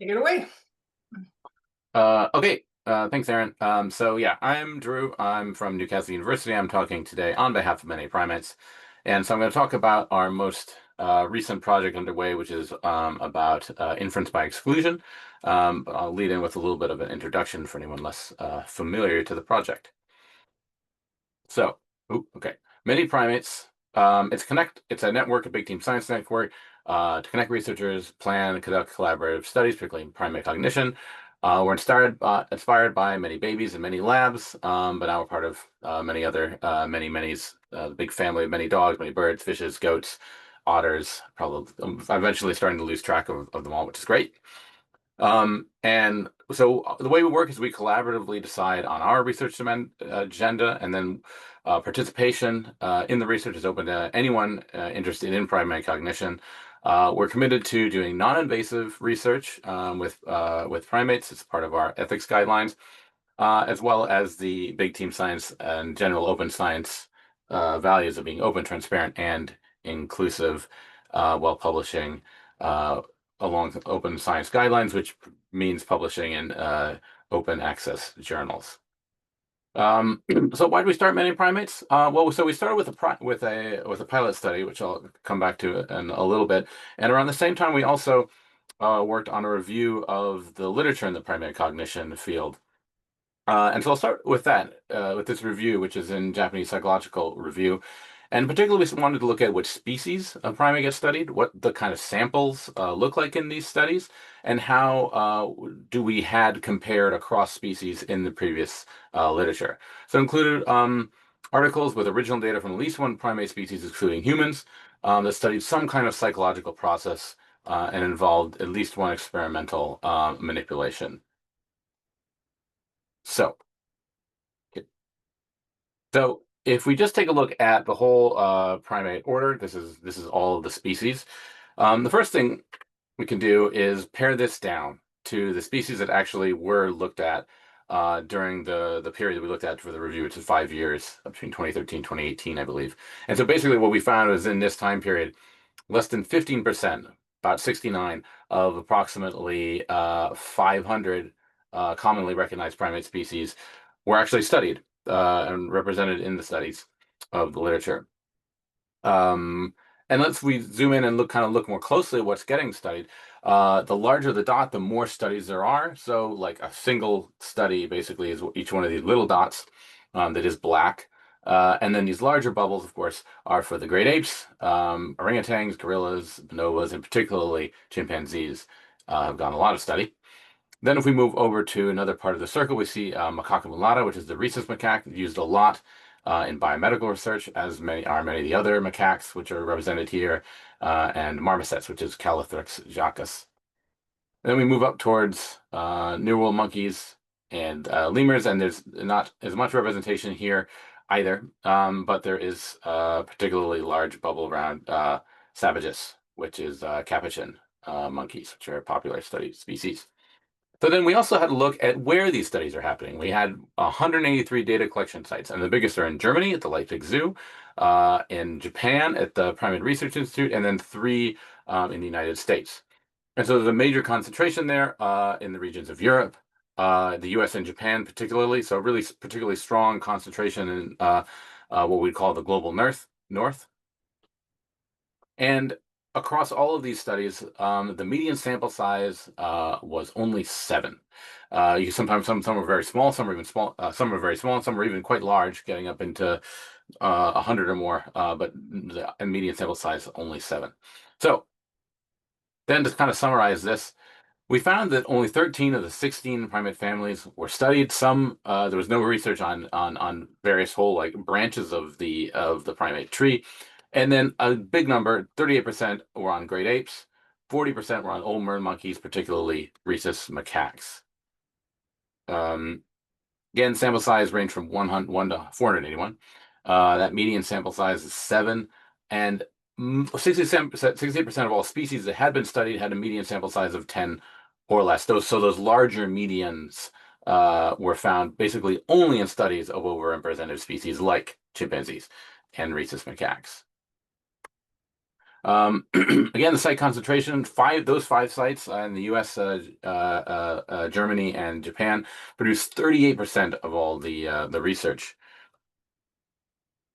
Take it away. Okay. Thanks, Aaron. So yeah, I'm Drew. I'm from Newcastle University. I'm talking today on behalf of ManyPrimates. And so I'm going to talk about our most recent project underway, which is about inference by exclusion. But I'll lead in with a little bit of an introduction for anyone less familiar to the project. So, okay. ManyPrimates, it's a network, a big team science network, to connect researchers, plan, and conduct collaborative studies, particularly in primate cognition. We're inspired by many babies and many labs, but now we're part of many other, many's, the big family of many dogs, many birds, fishes, goats, otters, probably eventually starting to lose track of them all, which is great. And so the way we work is we collaboratively decide on our research agenda, and then participation in the research is open to anyone interested in primate cognition. We're committed to doing non-invasive research with primates. It's part of our ethics guidelines, as well as the big team science and general open science values of being open, transparent, and inclusive, while publishing along open science guidelines, which means publishing in open access journals. So why did we start ManyPrimates? Well, so we started with a pilot study, which I'll come back to in a little bit. And around the same time, we also worked on a review of the literature in the primate cognition field. And so I'll start with that, with this review, which is in Japanese Psychological Review. And particularly, we wanted to look at which species of primate get studied, what the kind of samples look like in these studies, and how do we had compared across species in the previous literature. So included articles with original data from at least one primate species, excluding humans, that studied some kind of psychological process and involved at least one experimental manipulation. So. So if we just take a look at the whole primate order, this is all of the species. The first thing we can do is pare this down to the species that actually were looked at during the period that we looked at for the review, which is 5 years, between 2013 2018, I believe. And so basically what we found was in this time period, less than 15%, about 69 of approximately 500 commonly recognized primate species were actually studied and represented in the studies of the literature. And we zoom in and look more closely at what's getting studied. The larger the dot, the more studies there are. So like a single study basically is each one of these little dots that is black. And then these larger bubbles, of course, are for the great apes, orangutans, gorillas, bonobos, and particularly chimpanzees have gotten a lot of study. Then if we move over to another part of the circle, we see macaca mulatta, which is the rhesus macaque, used a lot in biomedical research, as many of the other macaques, which are represented here, and marmosets, which is Calothrix jacus. Then we move up towards New World monkeys and lemurs, and there's not as much representation here either, but there is a particularly large bubble around Savages, which is capuchin monkeys, which are a popular study species. So then we also had a look at where these studies are happening. We had 183 data collection sites, and the biggest are in Germany at the Leipzig Zoo, in Japan at the Primate Research Institute, and then three in the United States. And so there's a major concentration there in the regions of Europe, the US and Japan particularly. So really particularly strong concentration in what we call the global north. And across all of these studies, the median sample size was only 7. You sometimes some are very small, some are even small, some are very small, and some are even quite large, getting up into 100 or more. But the median sample size only 7. So then to kind of summarize this, we found that only 13 of the 16 primate families were studied. Some there was no research on various whole like branches of the primate tree, and then a big number, 38%, were on great apes, 40% were on old mer monkeys, particularly rhesus macaques. Again, sample size ranged from 1 to 481. That median sample size is 7, and 67% of all species that had been studied had a median sample size of 10 or less. Those larger medians were found basically only in studies of overrepresented species like chimpanzees and rhesus macaques. Again, the site concentration, those five sites in the US, Germany, and Japan produce 38% of all the research.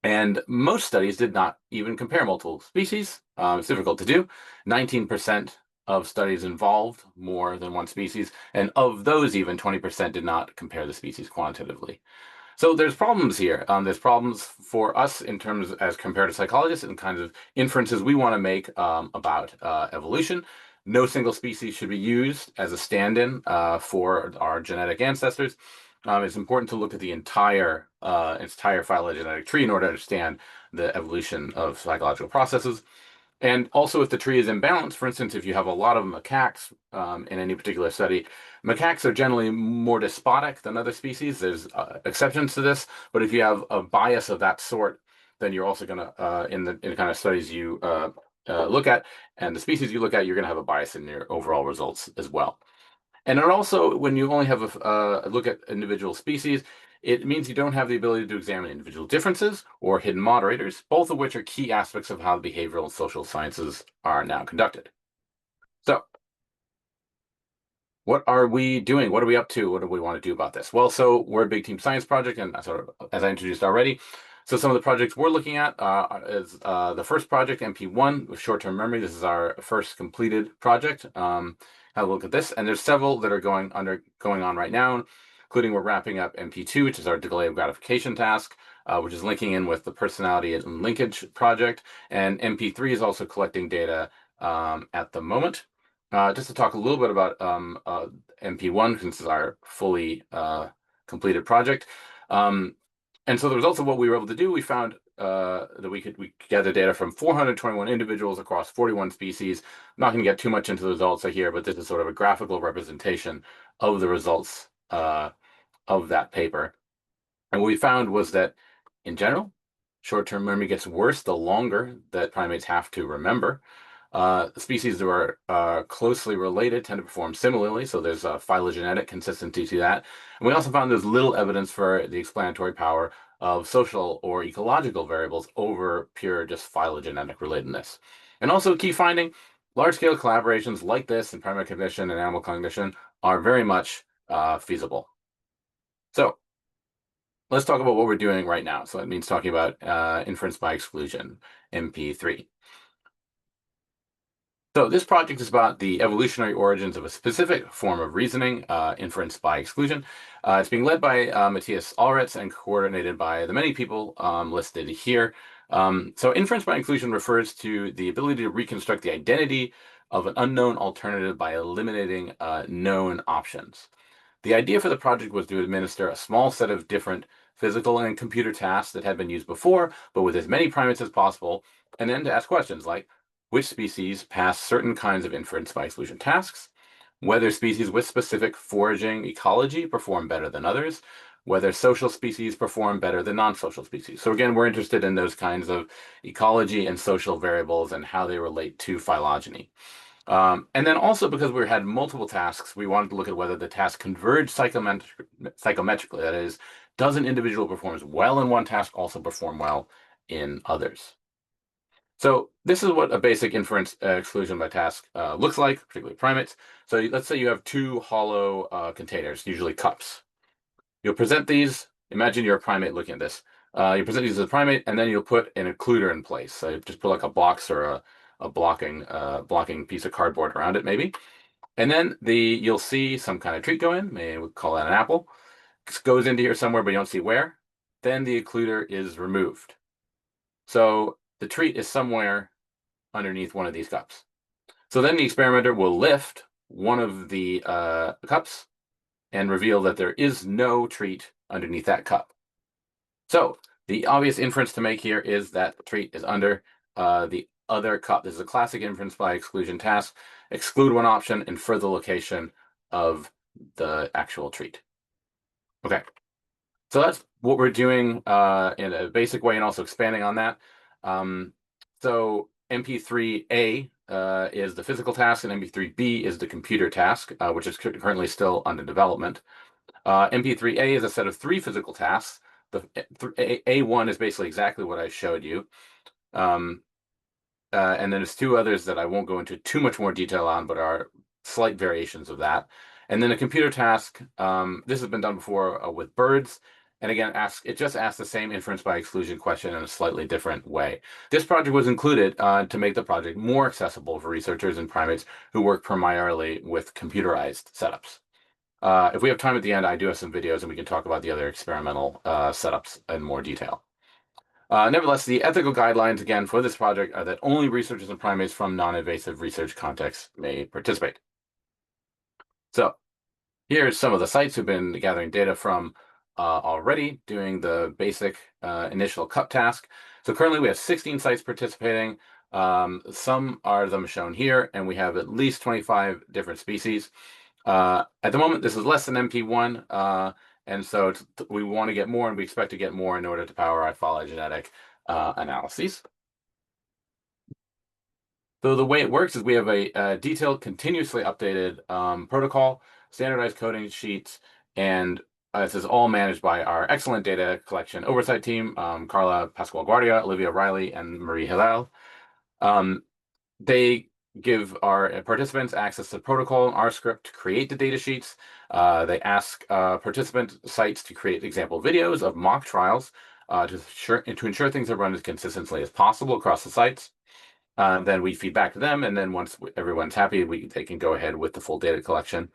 And most studies did not even compare multiple species. It's difficult to do. 19% of studies involved more than one species, and of those, even 20% did not compare the species quantitatively. So there's problems here. There's problems for us in terms as comparative psychologists and kinds of inferences we want to make about evolution. No single species should be used as a stand-in for our genetic ancestors. It's important to look at the entire phylogenetic tree in order to understand the evolution of psychological processes. And also, if the tree is imbalanced, for instance, if you have a lot of macaques in any particular study, macaques are generally more despotic than other species. There's exceptions to this, but if you have a bias of that sort, then you're also going to, in the kind of studies you look at and the species you look at, you're going to have a bias in your overall results as well. And it also, when you only have a look at individual species, it means you don't have the ability to examine individual differences or hidden moderators, both of which are key aspects of how the behavioral and social sciences are now conducted. So, what are we doing? What are we up to? What do we want to do about this? Well, so we're a big team science project, and sort of, as I introduced already, so some of the projects we're looking at is the first project, MP1, with short-term memory. This is our first completed project. Have a look at this, and there's several that are going on right now, including we're wrapping up MP2, which is our delay of gratification task, which is linking in with the personality and linkage project, and MP3 is also collecting data at the moment. Just to talk a little bit about MP1, since it's our fully completed project. And so the results of what we were able to do, we found that we could gather data from 421 individuals across 41 species. I'm not going to get too much into the results here, but this is sort of a graphical representation of the results of that paper. And what we found was that, in general, short-term memory gets worse the longer that primates have to remember. Species that are closely related tend to perform similarly, so there's a phylogenetic consistency to that. And we also found there's little evidence for the explanatory power of social or ecological variables over pure just phylogenetic relatedness. And also a key finding, large-scale collaborations like this in primate cognition and animal cognition are very much feasible. So let's talk about what we're doing right now. So that means talking about inference by exclusion, MP3. So this project is about the evolutionary origins of a specific form of reasoning, inference by exclusion. It's being led by Matthias Allretz and coordinated by the many people listed here. So inference by exclusion refers to the ability to reconstruct the identity of an unknown alternative by eliminating known options. The idea for the project was to administer a small set of different physical and computer tasks that had been used before, but with as many primates as possible, and then to ask questions like, which species pass certain kinds of inference by exclusion tasks, whether species with specific foraging ecology perform better than others, whether social species perform better than non-social species. So again, we're interested in those kinds of ecology and social variables and how they relate to phylogeny. And then also because we had multiple tasks, we wanted to look at whether the tasks converge psychometrically. That is, does an individual performs well in one task also perform well in others? So this is what a basic inference exclusion by task looks like, particularly primates. So let's say you have two hollow containers, usually cups. You'll present these. Imagine you're a primate looking at this. You present these as a primate, and then you'll put an occluder in place. So you just put like a box or a blocking piece of cardboard around it, maybe. And then you'll see some kind of treat go in. Maybe we'll call that an apple. It goes into here somewhere, but you don't see where. Then the occluder is removed. So the treat is somewhere underneath one of these cups. So then the experimenter will lift one of the cups and reveal that there is no treat underneath that cup. So the obvious inference to make here is that the treat is under the other cup. This is a classic inference by exclusion task. Exclude one option, infer the location of the actual treat. Okay, so that's what we're doing in a basic way and also expanding on that. So MP3A is the physical task and MP3B is the computer task, which is currently still under development. MP3A is a set of 3 physical tasks. The A1 is basically exactly what I showed you. and then there's two others that I won't go into too much more detail on, but are slight variations of that. And then a computer task. This has been done before with birds. And again, it just asks the same inference by exclusion question in a slightly different way. This project was included to make the project more accessible for researchers and primates who work primarily with computerized setups. If we have time at the end, I do have some videos and we can talk about the other experimental setups in more detail. Nevertheless, the ethical guidelines, again, for this project are that only researchers and primates from non-invasive research contexts may participate. So here's some of the sites who've been gathering data from already, doing the basic initial cup task. So currently we have 16 sites participating. Some are them shown here, and we have at least 25 different species. At the moment, this is less than MP1, and so we want to get more, and we expect to get more in order to power our phylogenetic analyses. So the way it works is we have a detailed, continuously updated protocol, standardized coding sheets, and this is all managed by our excellent data collection oversight team, Carla Pascual-Guardia, Olivia Riley, and Marie Hillel. They give our participants access to the protocol and R script to create the data sheets. They ask participant sites to create example videos of mock trials to ensure things are run as consistently as possible across the sites. Then we feed back to them, and then once everyone's happy, they can go ahead with the full data collection.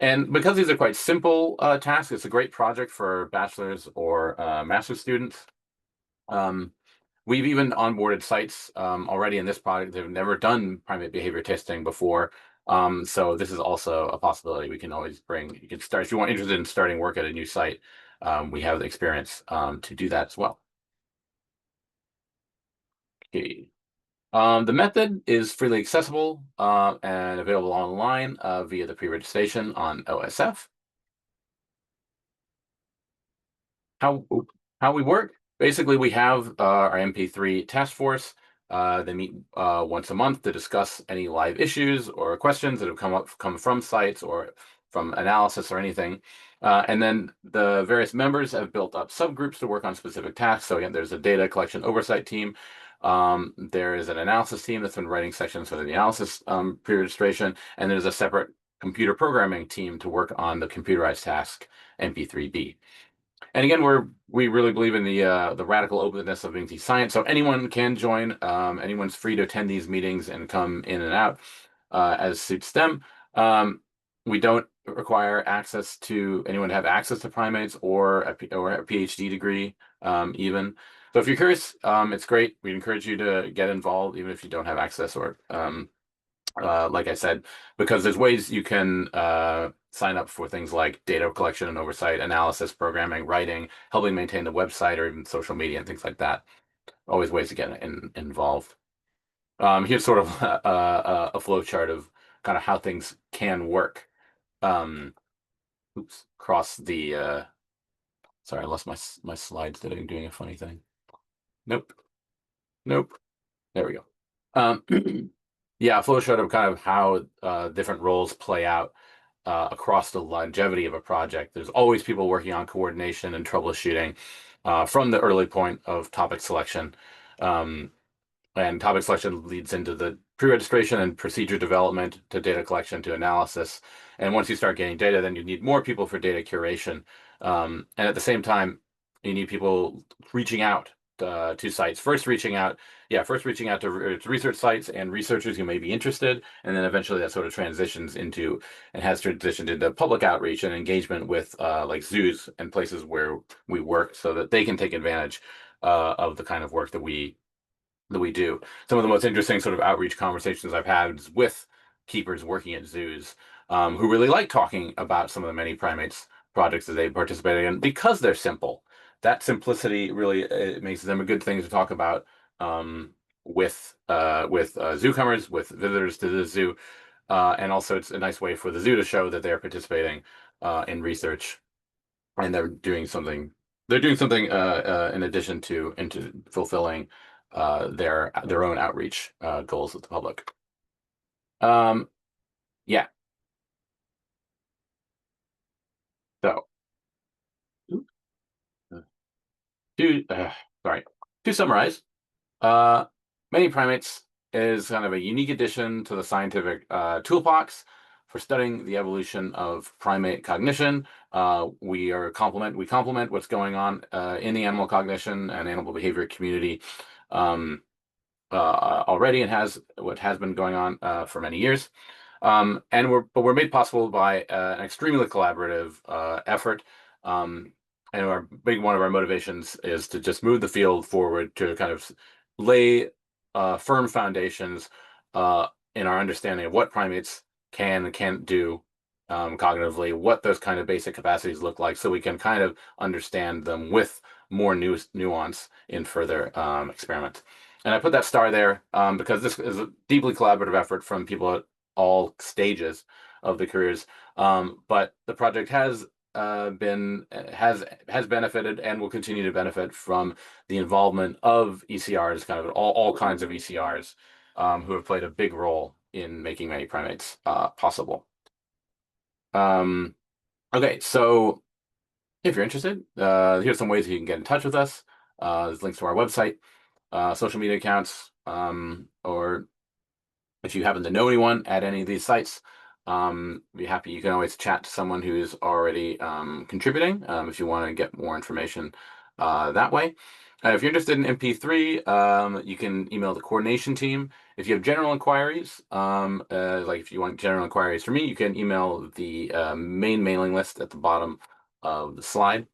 And because these are quite simple tasks, it's a great project for bachelor's or master's students. We've even onboarded sites already in this project that have never done primate behavior testing before. So this is also a possibility we can always bring. You can start if you're interested in starting work at a new site. We have the experience to do that as well. Okay. The method is freely accessible and available online via the pre-registration on OSF. How we work? Basically, we have our MP3 task force. They meet once a month to discuss any live issues or questions that have come from sites or from analysis or anything. And then the various members have built up subgroups to work on specific tasks. So again, there's a data collection oversight team. There is an analysis team that's been writing sections for the analysis pre-registration, and there's a separate computer programming team to work on the computerized task MP3B. And again, we really believe in the radical openness of BT science, so anyone can join. Anyone's free to attend these meetings and come in and out as suits them. We don't require access to anyone to have access to primates or a PhD degree, even. So if you're curious, it's great. We encourage you to get involved, even if you don't have access or like I said, because there's ways you can sign up for things like data collection and oversight, analysis, programming, writing, helping maintain the website, or even social media and things like that. Always ways to get involved. Here's sort of a flow chart of kind of how things can work. Oops, across the. Sorry, I lost my slides. That I'm doing a funny thing. Nope. There we go. Yeah, flow chart of kind of how different roles play out across the longevity of a project. There's always people working on coordination and troubleshooting from the early point of topic selection. And topic selection leads into the pre-registration and procedure development to data collection to analysis. And once you start getting data, then you need more people for data curation. And at the same time, you need people reaching out to sites. First reaching out to research sites and researchers who may be interested, and then eventually that sort of transitions into and has transitioned into public outreach and engagement with like zoos and places where we work, so that they can take advantage of the kind of work that we do. Some of the most interesting sort of outreach conversations I've had is with keepers working at zoos who really like talking about some of the ManyPrimates projects that they participated in because they're simple. That simplicity really it makes them a good thing to talk about with zookomers, with visitors to the zoo, and also it's a nice way for the zoo to show that they're participating in research and they're doing something. They're doing something in addition to into fulfilling their own outreach goals with the public. Yeah. So to sorry to summarize, many primates is kind of a unique addition to the scientific toolbox for studying the evolution of primate cognition. We complement what's going on in the animal cognition and animal behavior community um, already, and has been going on for many years. We're made possible by an extremely collaborative effort. And one of our motivations is to just move the field forward to kind of lay firm foundations in our understanding of what primates can and can't do cognitively, what those kind of basic capacities look like, so we can kind of understand them with more nuance in further experiments. And I put that star there because this is a deeply collaborative effort from people at all stages of the careers. But the project has benefited and will continue to benefit from the involvement of ECRs, kind of all kinds of ECRs, who have played a big role in making ManyPrimates possible. Okay, so if you're interested, here's some ways you can get in touch with us. There's links to our website, social media accounts, or if you happen to know anyone at any of these sites, be happy. You can always chat to someone who's already contributing if you want to get more information that way. If you're interested in MP3, you can email the coordination team. If you have general inquiries, like if you want general inquiries from me, you can email the main mailing list at the bottom of the slide.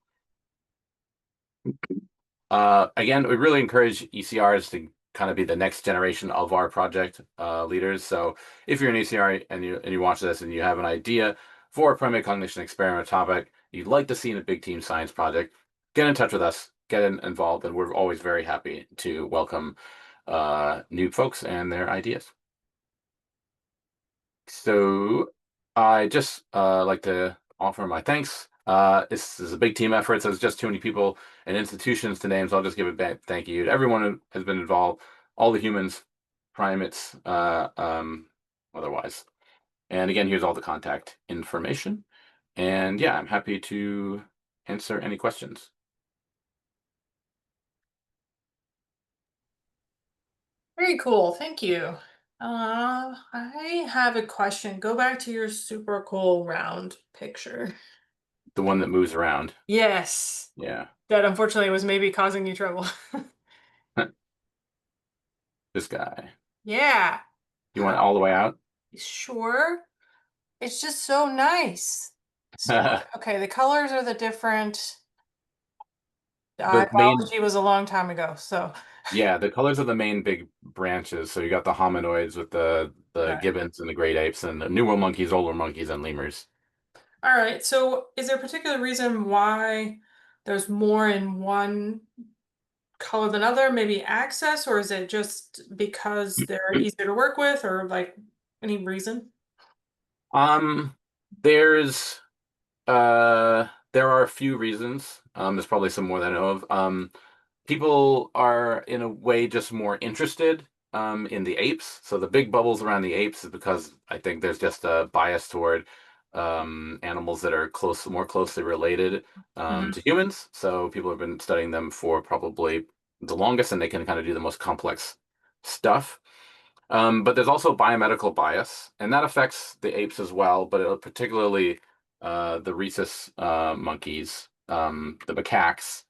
Again, we really encourage ECRs to kind of be the next generation of our project leaders. So if you're an ECR and you watch this and you have an idea for a primate cognition experiment topic you'd like to see in a big team science project, get in touch with us, get involved, and we're always very happy to welcome new folks and their ideas. So I just like to offer my thanks. This is a big team effort, so there's just too many people and institutions to name, so I'll just give a thank you to everyone who has been involved, all the humans, primates, otherwise. And again, here's all the contact information. And yeah, I'm happy to answer any questions. Very cool. Thank you. I have a question. Go back to your super cool round picture. The one that moves around. Yes. Yeah. That unfortunately was maybe causing you trouble. This guy. Yeah. You want it all the way out? Sure. It's just so nice. So, okay, the colors are the different. The main Biology was a long time ago, so. Yeah, the colors of the main big branches. So you got the hominoids with the Okay. gibbons and the great apes, and the New World monkeys, Old World monkeys, and lemurs. All right. So, is there a particular reason why there's more in one color than other? Maybe access, or is it just because they're easier to work with, or like any reason? Um, there's there are a few reasons. There's probably some more that I know of. People are in a way just more interested in the apes. So the big bubbles around the apes is because I think there's just a bias toward animals that are more closely related Hmm. to humans. So people have been studying them for probably the longest, and they can kind of do the most complex stuff. But there's also biomedical bias, and that affects the apes as well, but particularly the rhesus monkeys, the macaques.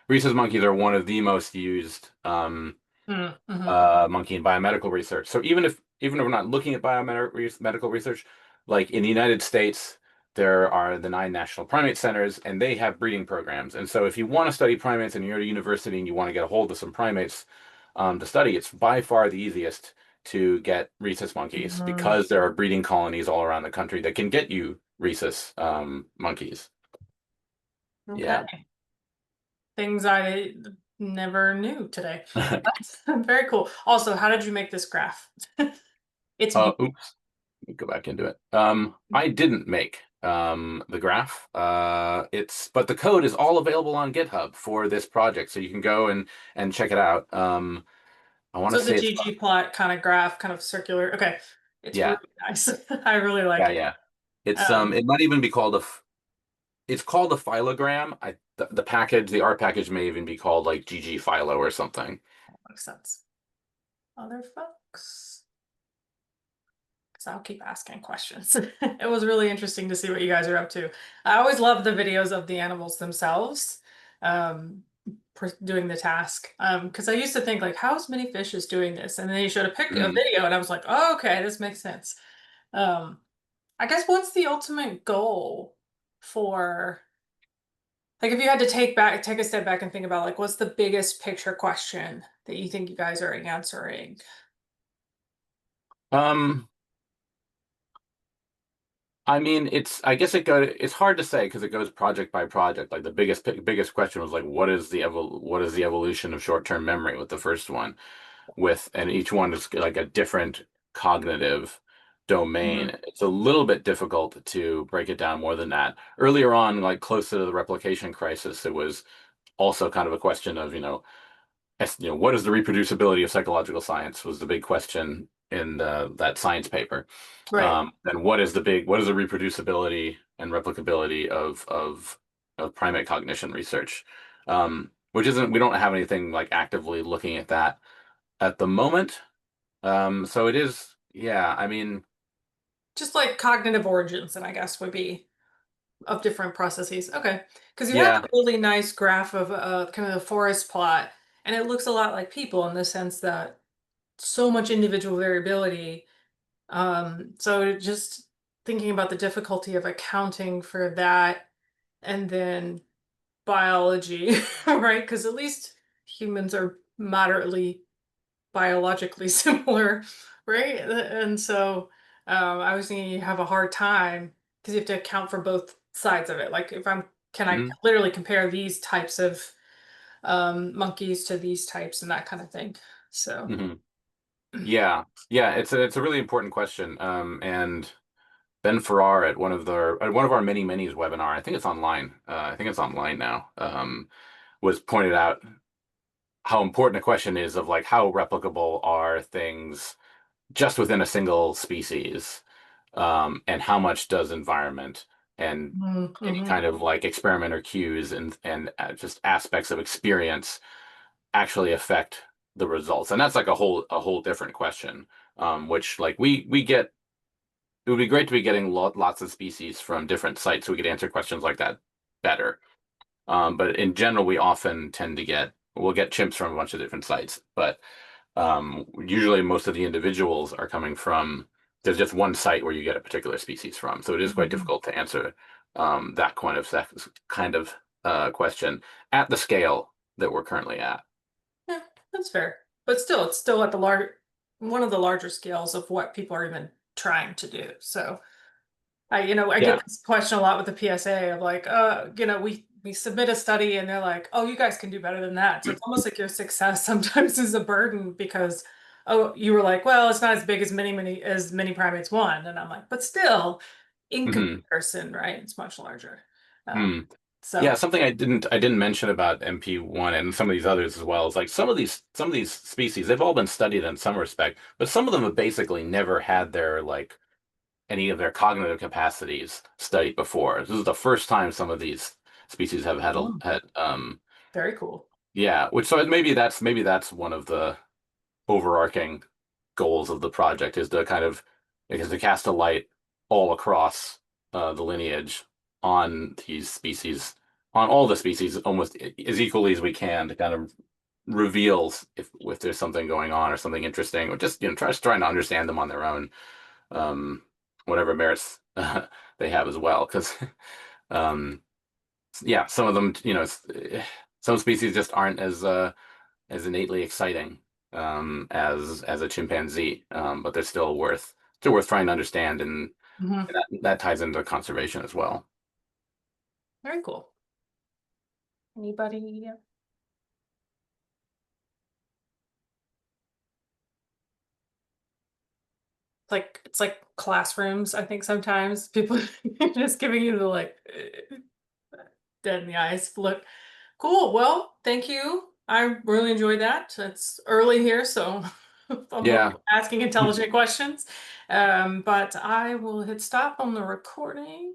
Rhesus monkeys are one of the most used Mm-hmm. monkey in biomedical research. So even if we're not looking at biomedical research, like in the United States, there are the 9 national primate centers, and they have breeding programs. And so if you want to study primates and you're at a university and you want to get a hold of some primates to study, it's by far the easiest to get rhesus monkeys Hmm. because there are breeding colonies all around the country that can get you rhesus monkeys. Yeah. Okay. Things I never knew today. That's very cool. Also, how did you make this graph? It's beautiful. Oops. Let me go back into it. I didn't make the graph. But the code is all available on GitHub for this project, so you can go and check it out. I want So to it's a say it's GG plot kind of graph, kind of circular. Okay. It's really yeah, nice. I really like yeah, it. yeah. It's Um, it might even be called it's called a phylogram. The package, the art package may even be called like GG Philo or something. Makes sense. Other folks. So I'll keep asking questions. It was really interesting to see what you guys are up to. I always love the videos of the animals themselves, um, doing the task. Because I used to think like, how's many fishes doing this? And then you showed a Mm. video, and I was like, oh, okay, this makes sense. Um, I guess what's the ultimate goal for like if you had to take a step back and think about like what's the biggest picture question that you think you guys are answering? Um, I mean, it's hard to say because it goes project by project. Like the biggest question was like, what is the evolution of short-term memory with the first one and each one is like a different cognitive domain. Mhm. It's a little bit difficult to break it down more than that. Earlier on, like closer to the replication crisis, it was also kind of a question of, what is the reproducibility of psychological science was the big question in that science paper. Right. Then what is the reproducibility and replicability of primate cognition research? Which isn't, we don't have anything like actively looking at that at the moment. So it is, yeah, I mean, Just like cognitive origins, and I guess would be of different processes. Okay. Because you had yeah. a really nice graph of kind of the forest plot, and it looks a lot like people in the sense that so much individual variability. So just thinking about the difficulty of accounting for that and then biology, right? Because at least humans are moderately biologically similar, right? And so I was thinking you have a hard time because you have to account for both sides of it. Like if can I Mhm, literally compare these types of monkeys to these types and that kind of thing. So, mhm. Yeah, yeah, it's a really important question. And Ben Farrar at one of our many minis webinar, I think it's online. I think it's online now. Was pointed out how important a question is of like how replicable are things just within a single species, and how much does environment and any mm-hmm. kind of like experiment or cues and just aspects of experience actually affect the results. And that's like a whole different question, which like we get. It would be great to be getting lots of species from different sites so we could answer questions like that better. But in general, we often tend to we'll get chimps from a bunch of different sites, but usually most of the individuals are coming from, there's just one site where you get a particular species from. So it is quite Mm-hmm. difficult to answer that kind of question at the scale that we're currently at. Yeah, that's fair. But still, it's still at the one of the larger scales of what people are even trying to do. So I get Yeah. this question a lot with the PSA of like, we submit a study and they're like, oh, you guys can do better than that. So it's almost like your success sometimes is a burden because, oh, you were like, well, it's not as big as many primates one. And I'm like, but still, in hmm comparison, right? It's much larger. Um, Hmm. Yeah, so something I didn't mention about MP1 and some of these others as well is like some of these species, they've all been studied in some respect, but some of them have basically never had their like any of their cognitive capacities studied before. This is the first time some of these species have mm, had very cool. yeah, which so maybe that's one of the overarching goals of the project is to kind of because to cast a light all across the lineage on these species, on all the species, almost as equally as we can to kind of reveal if there's something going on or something interesting, or just trying to understand them on their own, um, whatever merits they have as well. Because yeah, some of them, some species just aren't as innately exciting as a chimpanzee, but they're still worth trying to understand, and Hmm. that ties into conservation as well. Very cool. Anybody? Like it's like classrooms, I think sometimes people just giving you the like dead in the eyes look. Cool. Well, thank you. I really enjoyed that. It's early here, so I'm Yeah. asking intelligent questions. But I will hit stop on the recording.